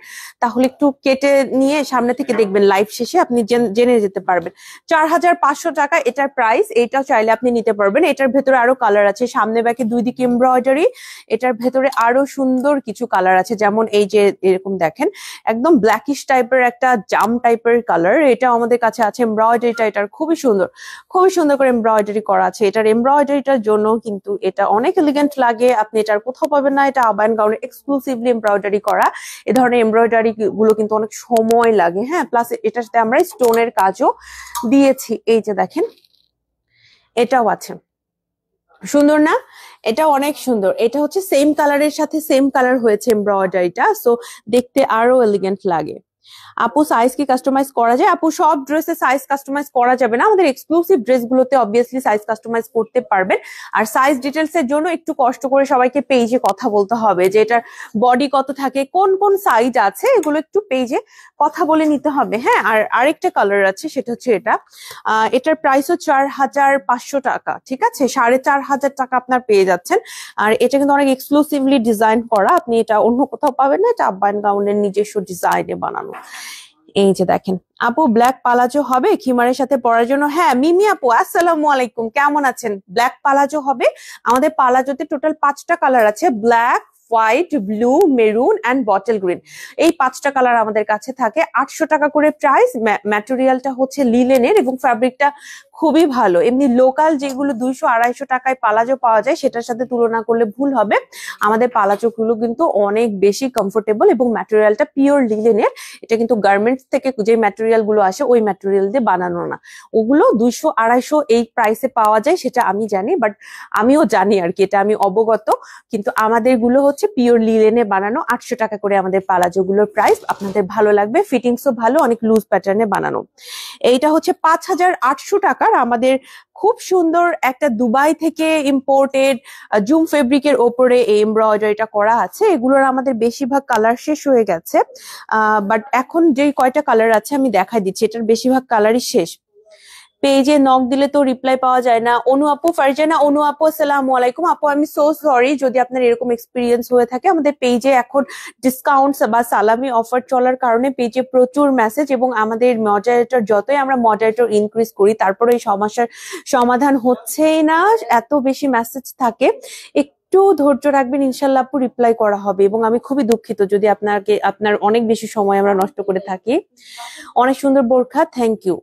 তাহলে একটু কেটে নিয়ে সামনে থেকে দেখবেন, লাইভ শেষে আপনি জেনে যেতে পারবেন। 4500 টাকা এটার প্রাইস। এটাও চাইলে আপনি নিতে পারবেন। এটার ভেতরে আরো কালার আছে, সামনে ব্যাকে 2 দিকে এমব্রয়ডারি। এটার ভেতরে আরো সুন্দর কিছু কালার আছে, যেমন এই যে এরকম দেখেন একদম ব্ল্যাকিশ টাইপের একটা জাম টাইপের কালার, এটা আমাদের কাছে আছে। এমব্রয়ডারিটা এটার খুবই সুন্দর, খুবই সুন্দর করে এমব্রয়ডারি করা আছে। এটার এমব্রয়ডারিটার জন্য কিন্তু এটা অনেক এলিগেন্ট লাগে, আপনি এটার কোথাও পাবেন না। এটা আবায়ান গাউনে এক্সক্লুসিভলি এমব্রয়ডারি করা। এ ধরনের এমব্রয়ডারি গুলো কিন্তু অনেক সময় লাগে, হ্যাঁ। প্লাস এটার সাথে আমরা স্টোনের কাজও দিয়েছি। এই যে দেখেন, এটাও আছে, সুন্দর না? এটা অনেক সুন্দর। এটা হচ্ছে সেম কালারের সাথে সেম কালার হয়েছে এমব্রয়ডারিটা, সো দেখতে আরো এলিগেন্ট লাগে। আপু সাইজ কি কাস্টমাইজ করা যায়? আপু সব ড্রেসে সাইজ কাস্টমাইজ করা যাবে না, আমাদের এক্সক্লুসিভ ড্রেসগুলোতে অবভিয়াসলি সাইজ কাস্টমাইজ করতে পারবেন। আর সাইজ ডিটেলস এর জন্য একটু কষ্ট করে সবাইকে পেজে কথা বলতে হবে, যে এটার বডি কত থাকে, কোন কোন সাইজ আছে, এগুলো একটু পেজে কথা বলে নিতে হবে, হ্যাঁ। আর আরেকটা কালার আছে, সেটা হচ্ছে এটা। এটার প্রাইসও 4500 টাকা, ঠিক আছে। 4500 টাকা আপনার পেয়ে যাচ্ছেন। আর এটা কিন্তু অনেক এক্সক্লুসিভলি ডিজাইন করা, আপনি এটা অন্য কোথাও পাবেন না, এটা আবায়ান গাউনের নিজস্ব ডিজাইনে বানানো। এই যে দেখেন আপু, ব্ল্যাক পালাজো হবে খিমারের সাথে পরার জন্য? হ্যাঁ মিমি আপু, আসসালামু আলাইকুম, কেমন আছেন? ব্ল্যাক পালাজো হবে। আমাদের পালাজোতে টোটাল 5টা কালার আছে, black, white, blue, maroon and bottle green, এই 5টা কালার আমাদের কাছে থাকে। 800 টাকা করে প্রাইস। ম্যাটেরিয়ালটা হচ্ছে লিলেনের এবং ফ্যাব্রিকটা খুবই ভালো। এমনি লোকাল যেগুলো 200-250 টাকায় পালাজো পাওয়া যায় সেটার সাথে তুলনা করলে ভুল হবে। আমাদের পালাজো গুলো কিন্তু অনেক বেশি কমফোর্টেবল এবং ম্যাটেরিয়ালটা পিওর লিলেনের। এটা কিন্তু গার্মেন্টস থেকে যে ম্যাটেরিয়াল গুলো আসে ওই ম্যাটেরিয়াল দিয়ে বানানো না। ওগুলো 200-250 এই প্রাইসে পাওয়া যায়, সেটা আমি জানি, বাট আমিও জানি আর কি, এটা আমি অবগত। কিন্তু আমাদের গুলো হচ্ছে পিওর লিলেনে বানানো। 800 টাকা করে আমাদের পালাজো গুলোর প্রাইস। আপনাদের ভালো লাগবে, ফিটিংসও ভালো, অনেক লুজ প্যাটার্নে বানানো। এইটা হচ্ছে 5800 টাকার আমাদের খুব সুন্দর একটা দুবাই থেকে ইম্পোর্টেড জুম ফেব্রিকের ওপরে এই এমব্রয়ডারিটা করা আছে। এগুলোর আমাদের বেশিরভাগ কালার শেষ হয়ে গেছে, বাট এখন যে কয়টা কালার আছে আমি দেখাই দিচ্ছি, এটার বেশিরভাগ কালারই শেষ। পেজে নক দিলে তো রিপ্লাই পাওয়া যায় না। অনু আপু, ফারজানা অনু আপু, আসসালামু আলাইকুম। আপু আমি সো সরি যদি আপনার এরকম এক্সপিরিয়েন্স হয়ে থাকে। আমাদের পেজে এখন ডিসকাউন্টস বা সালামি অফার চলার কারণে পেজে প্রচুর মেসেজ, এবং আমাদের মডারেটর যতই আমরা মডারেটর ইনক্রিজ করি তারপরে এই সমস্যার সমাধান হচ্ছেই না, এত বেশি মেসেজ থাকে। একটু ধৈর্য রাখবেন, ইনশাল্লাহ আপু রিপ্লাই করা হবে। এবং আমি খুবই দুঃখিত যদি আপনার অনেক বেশি সময় আমরা নষ্ট করে থাকি। অনেক সুন্দর বোরখা, থ্যাংক ইউ।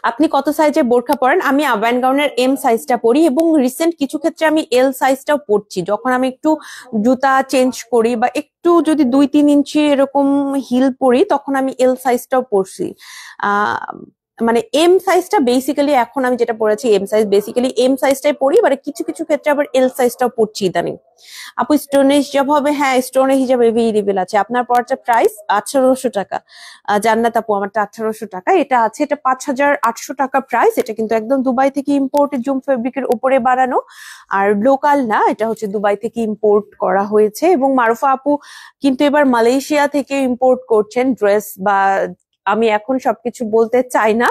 আপনি কত সাইজের বোরখা পরেন? আমি আবায়ান গাউনের এম সাইজটা পরি এবং রিসেন্ট কিছু ক্ষেত্রে আমি এল সাইজটাও পরছি। যখন আমি একটু জুতা চেঞ্জ করি বা একটু যদি 2-3 ইঞ্চি এরকম হিল পরি তখন আমি এল সাইজটাও পরছি। মানে এম সাইজটা বেসিক্যালি এখন আমি যেটা পরেছি এম সাইজ, বেসিক্যালি এম সাইজটাই পরি, বাট কিছু কিছু ক্ষেত্রে আবার এল সাইজটাও পরছি ইদানিং। আপু স্টোনের হিজাব হবে? হ্যাঁ, স্টোনের হিজাব এভেইলেবল আছে। আপনার পড়াটা প্রাইস 1800 টাকা। জান্নাত আপু আমারটা 1800 টাকা। এটা আছে, এটা 5800 টাকা প্রাইস। এটা কিন্তু একদম দুবাই থেকে ইম্পোর্টেড জুম ফেব্রিকের উপরে বানানো, আর লোকাল না, এটা হচ্ছে দুবাই থেকে ইম্পোর্ট করা হয়েছে। এবং মারুফা আপু কিন্তু এবার মালয়েশিয়া থেকে ইম্পোর্ট করছেন ড্রেস, বা আমি এখন সবকিছু বলতে চাই না,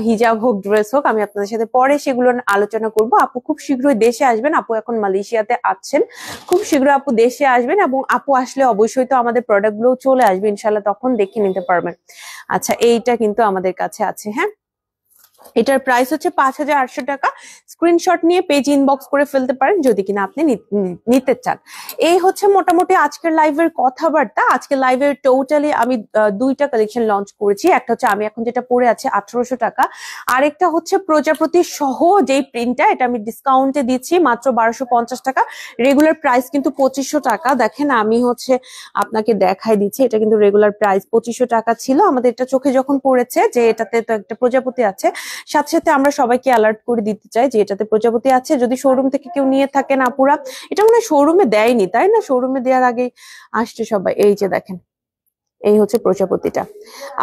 হিজাব হোক ড্রেস হোক, আমি আপনাদের সাথে পরে সেগুলো আলোচনা করব। আপু খুব শীঘ্রই দেশে আসবেন, আপু এখন মালয়েশিয়াতে আছেন, খুব শীঘ্রই আপু দেশে আসবেন, এবং আপু আসলে অবশ্যই তো আমাদের প্রোডাক্ট গুলো চলে আসবে ইনশাল্লাহ, তখন দেখে নিতে পারবেন। আচ্ছা, এইটা কিন্তু আমাদের কাছে আছে। হ্যাঁ, এটার প্রাইস হচ্ছে 5800 টাকা। স্ক্রিনশট নিয়ে পেজ ইনবক্স করে ফেলতে পারেন যদি কিনা আপনি নিতে চান। এই হচ্ছে মোটামুটি আজকের লাইভের কথাবার্তা। আজকে লাইভের টোটালি আমি 2টা কালেকশন লঞ্চ করেছি। একটা হচ্ছে আমি এখন যেটা পরে আছে 1800 টাকা, আরেকটা হচ্ছে প্রজাপতি সহ যেই প্রিন্টটা, এটা আমি ডিসকাউন্টে দিচ্ছি মাত্র 1250 টাকা। রেগুলার প্রাইস কিন্তু 2500 টাকা। দেখেন আমি হচ্ছে আপনাকে দেখাই দিচ্ছি, এটা কিন্তু রেগুলার প্রাইস 2500 টাকা ছিল। আমাদের এটা চোখে যখন পড়েছে যে এটাতে তো একটা প্রজাপতি আছে, সাথে সাথে আমরা সবাইকে অ্যালার্ট করে দিতে চাই যে এটাতে প্রজাপতি আছে। যদি শোরুম থেকে কেউ নিয়ে থাকেন আপুরা, এটা মনে হয় শোরুমে দেয়নি, তাই না? শোরুমে দেওয়ার আগে আসছে সবাই। এই যে দেখেন, এই হচ্ছে প্রজাপতিটা।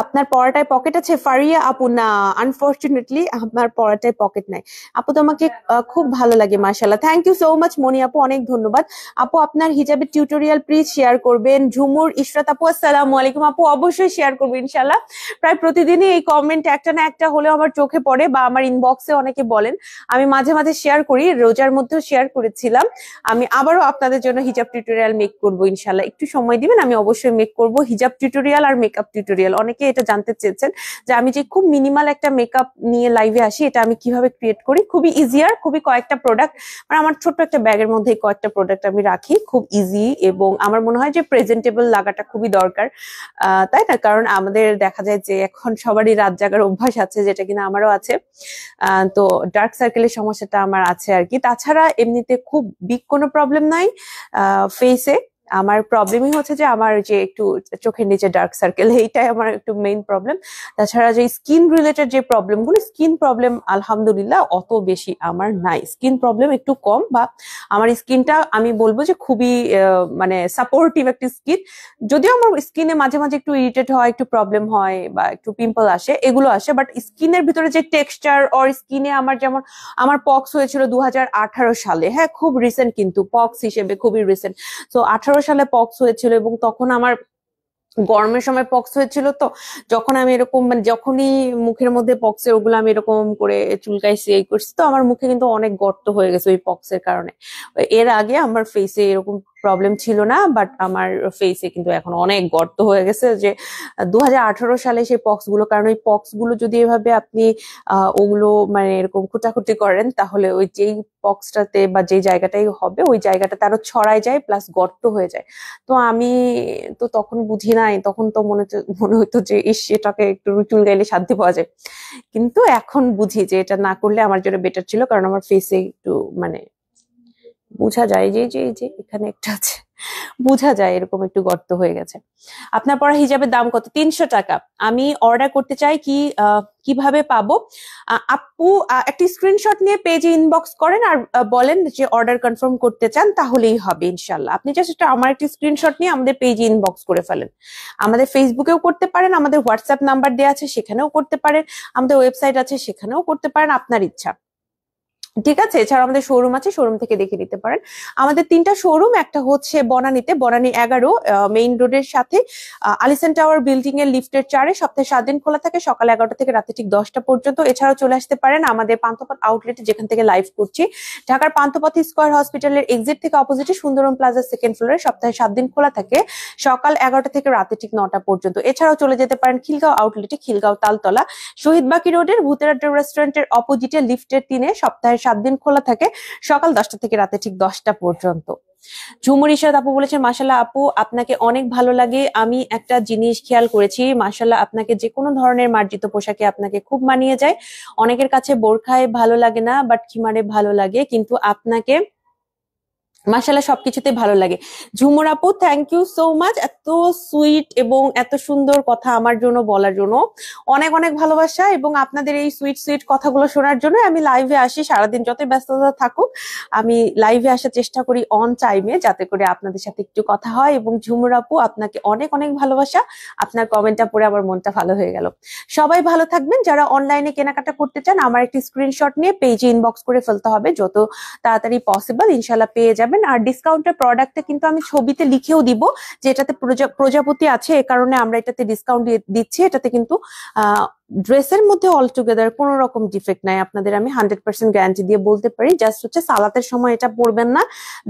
আপনার পরাটায় পকেট আছে? ফারিয়া আপু, না আনফরচুনেটলি আপনার পরাটায় পকেট নাই। আপু তোমাকে খুব ভালো লাগে, মাশাআল্লাহ। থ্যাংক ইউ সো মাচ মনি আপু, অনেক ধন্যবাদ। আপু আপনার হিজাবের টিউটোরিয়াল প্লিজ শেয়ার করবেন। ঝুমুর ইশরাত আপু, আসসালামু আলাইকুম। আপু অবশ্যই শেয়ার করবো ইনশাআল্লাহ। প্রায় প্রতিদিনই এই কমেন্ট একটা না একটা হলেও আমার চোখে পড়ে, বা আমার ইনবক্সে অনেকে বলেন। আমি মাঝে মাঝে শেয়ার করি, রোজার মধ্যেও শেয়ার করেছিলাম। আমি আবারও আপনাদের জন্য হিজাব টিউটোরিয়াল মেক করবো ইনশাআল্লাহ। একটু সময় দিবেন, আমি অবশ্যই মেক করবো হিজাব টিউটোরিয়াল আর মেকআপ টিউটোরিয়াল। অনেকে এটা জানতে চেয়েছেন যে আমি যে খুব মিনিমাল একটা মেকআপ নিয়ে লাইভে আসি, এটা আমি কিভাবে ক্রিয়েট করি। খুবই ইজিয়ার, খুবই কয়েকটা প্রোডাক্ট, মানে আমার ছোট্ট একটা ব্যাগের মধ্যে কয়েকটা প্রোডাক্ট আমি রাখি, খুব ইজি। এবং আমার মনে হয় যে প্রেজেন্টেবল লাগাটা খুবই দরকার, তাই না? কারণ আমাদের দেখা যায় যে এখন সবারই রাত জাগার অভ্যাস আছে, যেটা কিনা আমারও আছে। তো ডার্ক সার্কেলের সমস্যাটা আমার আছে আর কি। তাছাড়া এমনিতে খুব বিগ কোনো প্রবলেম নাই ফেসে। আমার প্রবলেমই হচ্ছে যে আমার যে একটু চোখের নিচে ডার্ক সার্কেল, এইটাই আমার একটু মেইন প্রবলেম। তাছাড়া যে স্কিন রিলেটেড যে প্রবলেমগুলো, স্কিন প্রবলেম আলহামদুলিল্লাহ অত বেশি আমার নাই। স্কিন প্রবলেম একটু কম, বা আমার স্কিনটা আমি বলবো যে খুবই মানে সাপোর্টিভ একটা স্কিন। যদিও আমার স্কিনে মাঝে মাঝে একটু ইরিটেট হয়, একটু প্রবলেম হয়, বা একটু পিম্পল আসে, এগুলো আসে, বাট স্কিনের ভিতরে যে টেক্সচার ওর স্কিনে আমার যেমন আমার পক্স হয়েছিল 2018 সালে। হ্যাঁ, খুব রিসেন্ট, কিন্তু পক্স হিসেবে খুবই রিসেন্ট। তো 18 সালে পক্স হয়েছিল, এবং তখন আমার গরমের সময় পক্স হয়েছিল। তো যখন আমি এরকম, মানে যখনই মুখের মধ্যে পক্সের ওগুলো আমি এরকম করে চুলকাইছি, এই করছি, তো আমার মুখে কিন্তু অনেক গর্ত হয়ে গেছে ওই পক্সের কারণে। এর আগে আমার ফেসে এরকম প্রবলেম ছিল না, বাট আমার ফেসে কিন্তু এখন অনেক গর্ত হয়ে গেছে, যে 2018 সালে সেই পক্স গুলো, কারণ ওই পক্স গুলো যদি এভাবে আপনি ওগুলো মানে এরকম খুঁটাখুটি করেন, তাহলে ওই যেই পক্সটাতে বা যে জায়গাটাই হবে ওই জায়গাটাতে আরো ছড়ায় যায়, প্লাস গর্ত হয়ে যায়। তো আমি তো তখন বুঝি নাই, তখন তো মনে হতো যে ইস, এটাকে একটু চুল গাইলে শান্তি পাওয়া যায়, কিন্তু এখন বুঝি যে এটা না করলে আমার জন্য বেটার ছিল, কারণ আমার ফেসে একটু মানে বোঝা যায় যে যে যে এখানে একটা আছে, বোঝা যায় এরকম একটু গর্ত হয়ে গেছে। আপনার পরা হিজাবের দাম কত? 300 টাকা। আমি অর্ডার করতে চাই, কিভাবে পাবো? আপু একটি স্ক্রিনশট নিয়ে পেজে ইনবক্স করেন আর বলেন যে অর্ডার কনফার্ম করতে চান, তাহলেই হবে ইনশাল্লাহ। আপনি জাস্ট আমার একটি স্ক্রিনশট নিয়ে আমাদের পেজে ইনবক্স করে ফেলেন। আমাদের ফেসবুকেও করতে পারেন, আমাদের হোয়াটসঅ্যাপ নাম্বার দেওয়া আছে সেখানেও করতে পারেন, আমাদের ওয়েবসাইট আছে সেখানেও করতে পারেন, আপনার ইচ্ছা। ঠিক আছে। এছাড়া আমাদের শোরুম আছে, শোরুম থেকে দেখে নিতে পারেন। আমাদের 3টা শোরুম, একটা হচ্ছে বনানীতে, বনানী 11 মেইন রোডের সাথে আলিসান টাওয়ার বিল্ডিং এর লিফটের 4-এ, সপ্তাহে 7 দিন খোলা থাকে, সকাল 11টা থেকে রাতে ঠিক 10টা পর্যন্ত। এছাড়াও চলে আসতে পারেন আমাদের পান্থপথ আউটলেটে, যেখান থেকে লাইভ করছি। ঢাকার পান্থপথ স্কয়ার হসপিটালের এক্সিট থেকে অপোজিটে সুন্দরম প্লাজা 2nd ফ্লোরে, সপ্তাহে 7 দিন খোলা থাকে, সকাল 11টা থেকে রাতে ঠিক 9টা পর্যন্ত। এছাড়াও চলে যেতে পারেন খিলগাঁও আউটলেটে, খিলগাঁও তালতলা শহীদবাকি রোডের ভূতের আড্ডা রেস্টুরেন্টের অপোজিটে লিফটের 3-এ, সপ্তাহে 7 দিন খোলা থাকে, সকাল 10টা থেকে রাতে ঠিক 10টা পর্যন্ত। ঝুমুর ইশাদ আপু বলেছেন, মাশাল্লাহ আপু আপনাকে অনেক ভালো লাগে। আমি একটা জিনিস খেয়াল করেছি, মাশাল্লাহ আপনাকে যে কোনো ধরনের মার্জিত পোশাকে আপনাকে খুব মানিয়ে যায়। অনেকের কাছে বোরখায় ভালো লাগে না, বাট খিমারে ভালো লাগে, কিন্তু আপনাকে মাশাআল্লাহ সবকিছুতে ভালো লাগে। ঝুমুর আপু, থ্যাংক ইউ সো মাচ, এত সুইট এবং এত সুন্দর কথা আমার জন্য বলার জন্য অনেক অনেক ভালোবাসা। এবং আপনাদের এই সুইট সুইট কথাগুলো শোনার জন্য আমি লাইভে আসি, সারাদিন যতই ব্যস্ততা থাকুক আমি লাইভে আসার চেষ্টা করি অন টাইমে, যাতে করে আপনাদের সাথে একটু কথা হয়। এবং ঝুমুর আপু, আপনাকে অনেক অনেক ভালোবাসা, আপনার কমেন্টটা পড়ে আমার মনটা ভালো হয়ে গেল। সবাই ভালো থাকবেন। যারা অনলাইনে কেনাকাটা করতে চান, আমার একটি স্ক্রিনশট নিয়ে পেজে ইনবক্স করে ফেলতে হবে, যত তাড়াতাড়ি পসিবল ইনশাল্লাহ পেয়ে যাবেন। আর ডিসকাউন্টের প্রোডাক্টে কিন্তু আমি ছবিতে লিখেও দিব যে এটাতে প্রজাপতি আছে, এ কারণে আমরা এটাতে ডিসকাউন্ট দিচ্ছি। এটাতে কিন্তু ড্রেসের মধ্যে অল টুগেদার কোনো রকম ডিফেক্ট নাই, আপনাদের আমি 100% গ্যারান্টি দিয়ে বলতে পারি। জাস্ট হচ্ছে সালাতের সময় এটা পরবেন না,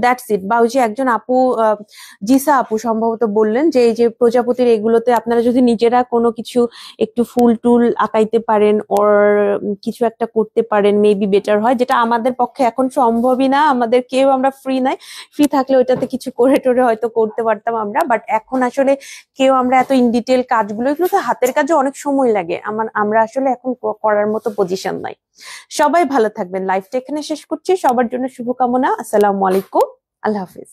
দ্যাটস ইট। বা ওই যে একজন আপু, জিসা আপু সম্ভবত বললেন যে এই যে প্রজাপতির এগুলোতে আপনারা যদি নিজেরা কোনো কিছু একটু ফুল টুল আঁকাইতে পারেন ওর কিছু একটা করতে পারেন, মেবি বেটার হয়, যেটা আমাদের পক্ষে এখন সম্ভবই না। আমাদের কেউ, আমরা ফ্রি নাই, ফ্রি থাকলে ওইটাতে কিছু করে টোরে হয়তো করতে পারতাম আমরা, বাট এখন আসলে কেউ আমরা এত ইন ডিটেল কাজগুলো, এগুলো তো হাতের কাজে অনেক সময় লাগে, আমরা আসলে এখন করার মতো পজিশন নাই। সবাই ভালো থাকবেন। লাইফটা এখানে শেষ করছি। সবার জন্য শুভকামনা। আসসালামু আলাইকুম, আল্লাহ হাফিজ।